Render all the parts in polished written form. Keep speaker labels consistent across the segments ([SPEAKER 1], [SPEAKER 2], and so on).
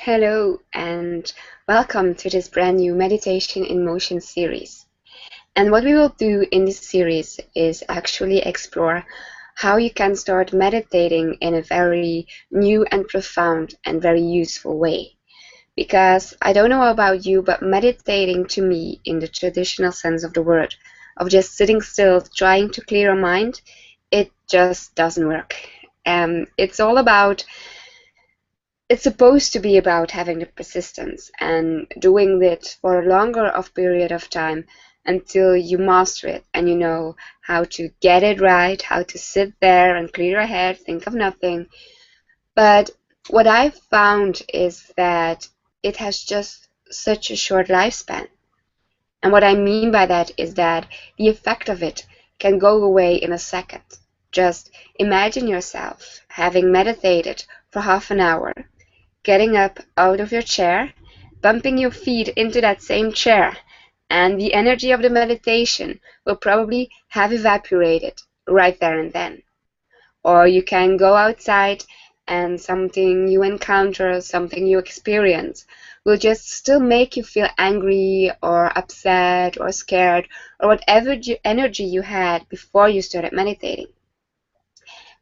[SPEAKER 1] Hello and welcome to this brand new Meditation in Motion series. And what we will do in this series is actually explore how you can start meditating in a very new and profound and very useful way. Because I don't know about you, but meditating to me, in the traditional sense of the word, of just sitting still, trying to clear a mind, it just doesn't work. It's all about it's supposed to be about having the persistence and doing it for a longer of period of time until you master it and you know how to get it right, how to sit there and clear your head, think of nothing. But what I've found is that it has just such a short lifespan. And what I mean by that is that the effect of it can go away in a second. Just imagine yourself having meditated for half an hour, getting up out of your chair, bumping your feet into that same chair, and the energy of the meditation will probably have evaporated right there and then. Or you can go outside and something you encounter, something you experience, will just still make you feel angry or upset or scared or whatever energy you had before you started meditating.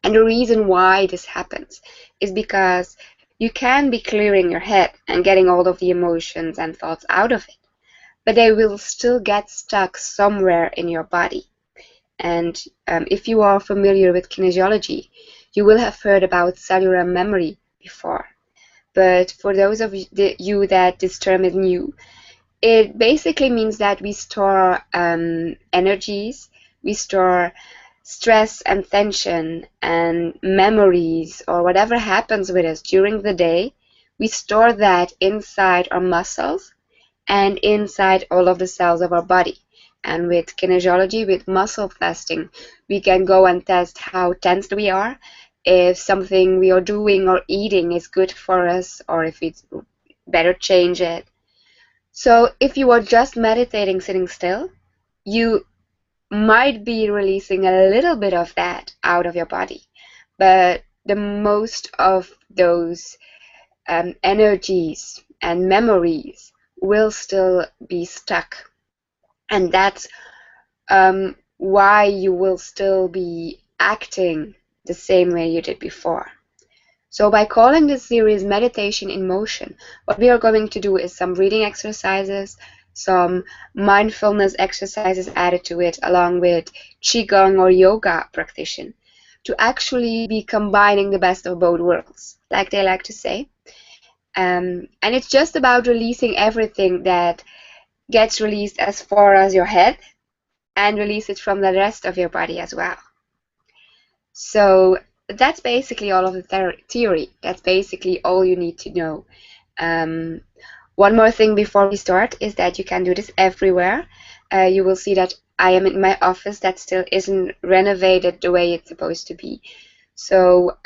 [SPEAKER 1] And the reason why this happens is because you can be clearing your head and getting all of the emotions and thoughts out of it, but they will still get stuck somewhere in your body. And if you are familiar with kinesiology, you will have heard about cellular memory before. But for those of you that this term is new, it basically means that we store energies, we store stress and tension and memories or whatever happens with us during the day. We store that inside our muscles and inside all of the cells of our body. And with kinesiology, with muscle testing, we can go and test how tensed we are, if something we are doing or eating is good for us, or if it's better change it. So if you are just meditating sitting still, you might be releasing a little bit of that out of your body, but the most of those energies and memories will still be stuck. And that's why you will still be acting the same way you did before. So by calling this series Meditation in Motion, what we are going to do is some breathing exercises, some mindfulness exercises added to it, along with Qigong or yoga practice, to actually be combining the best of both worlds, like they like to say. And it's just about releasing everything that gets released as far as your head and release it from the rest of your body as well. So that's basically all of the theory. That's basically all you need to know. One more thing before we start is that you can do this everywhere. You will see that I am in my office that still isn't renovated the way it's supposed to be. So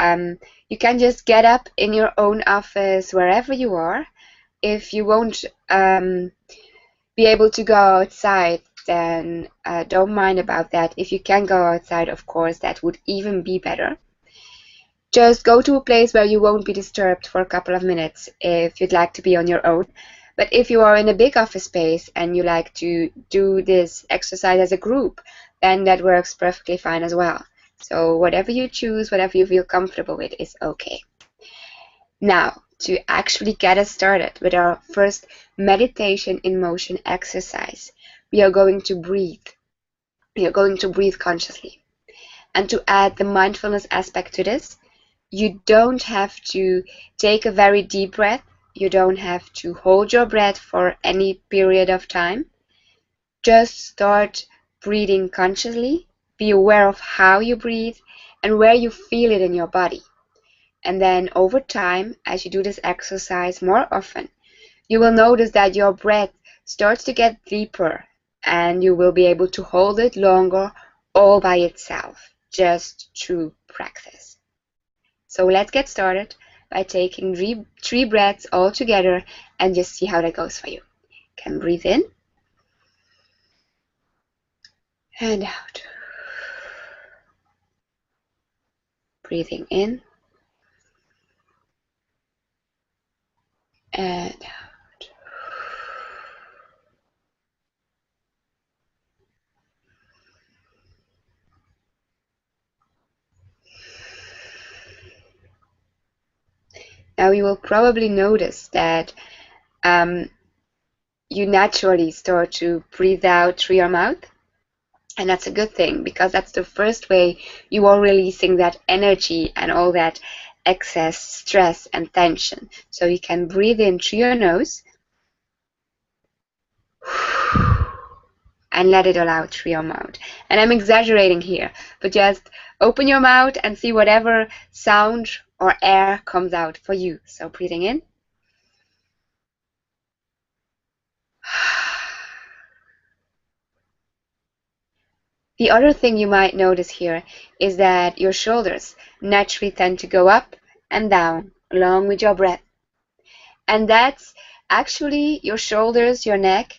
[SPEAKER 1] you can just get up in your own office wherever you are. If you won't be able to go outside, then don't mind about that. If you can go outside, of course, that would even be better. Just go to a place where you won't be disturbed for a couple of minutes if you'd like to be on your own. But if you are in a big office space and you like to do this exercise as a group, then that works perfectly fine as well. So whatever you choose, whatever you feel comfortable with is okay. Now, to actually get us started with our first meditation in motion exercise, we are going to breathe. We are going to breathe consciously. And to add the mindfulness aspect to this, you don't have to take a very deep breath. You don't have to hold your breath for any period of time. Just start breathing consciously. Be aware of how you breathe and where you feel it in your body. And then over time, as you do this exercise more often, you will notice that your breath starts to get deeper and you will be able to hold it longer all by itself, just through practice. So let's get started by taking three breaths all together and just see how that goes for you. You can breathe in and out. Breathing in and out. Now you will probably notice that you naturally start to breathe out through your mouth. And that's a good thing, because that's the first way you are releasing that energy and all that excess stress and tension. So you can breathe in through your nose and let it all out through your mouth. And I'm exaggerating here, but just open your mouth and see whatever sound or air comes out for you. So breathing in. The other thing you might notice here is that your shoulders naturally tend to go up and down along with your breath. And that's actually your shoulders, your neck.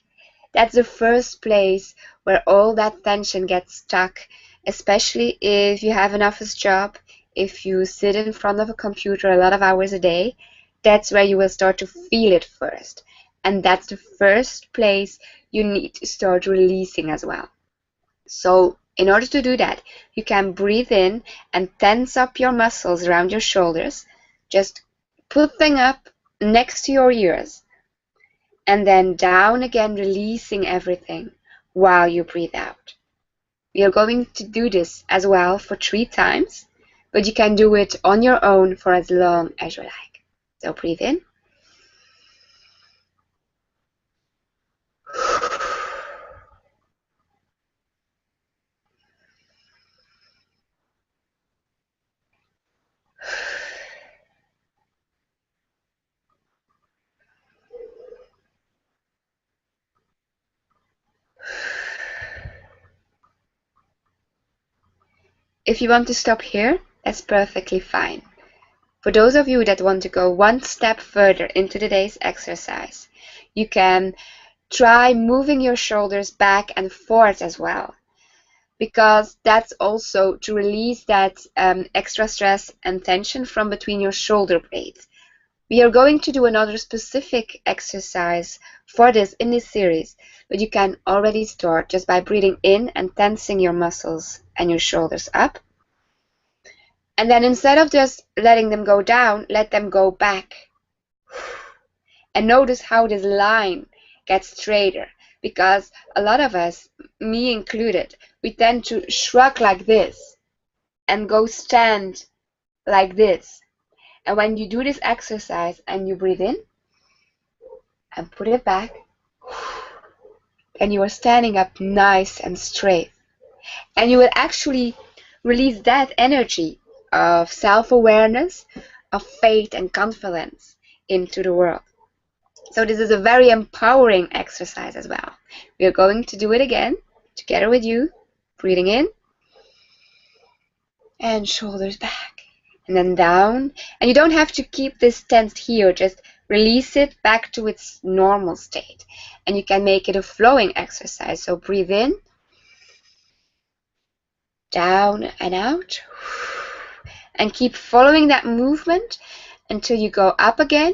[SPEAKER 1] That's the first place where all that tension gets stuck, especially if you have an office job, if you sit in front of a computer a lot of hours a day. That's where you will start to feel it first. And that's the first place you need to start releasing as well. So in order to do that, you can breathe in and tense up your muscles around your shoulders. Just put them up next to your ears. And then down again, releasing everything while you breathe out. We are going to do this as well for 3 times, but you can do it on your own for as long as you like. So breathe in. If you want to stop here, that's perfectly fine. For those of you that want to go one step further into today's exercise, you can try moving your shoulders back and forth as well, because that's also to release that extra stress and tension from between your shoulder blades. We are going to do another specific exercise for this in this series, but you can already start just by breathing in and tensing your muscles and your shoulders up. And then instead of just letting them go down, let them go back. And notice how this line gets straighter, because a lot of us, me included, we tend to shrug like this and go stand like this. And when you do this exercise and you breathe in and put it back, and you are standing up nice and straight. And you will actually release that energy of self-awareness, of faith and confidence into the world. So this is a very empowering exercise as well. We are going to do it again together with you, breathing in and shoulders back. And then down. And you don't have to keep this tensed here, just release it back to its normal state. And you can make it a flowing exercise. So breathe in, down and out. And keep following that movement until you go up again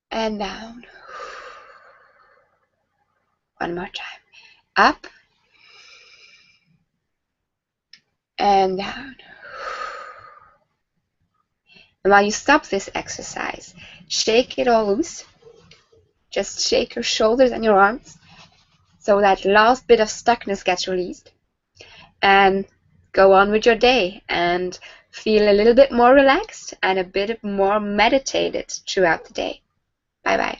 [SPEAKER 1] and down. One more time. Up and down. And while you stop this exercise, shake it all loose. Just shake your shoulders and your arms so that last bit of stuckness gets released. And go on with your day and feel a little bit more relaxed and a bit more meditated throughout the day. Bye-bye.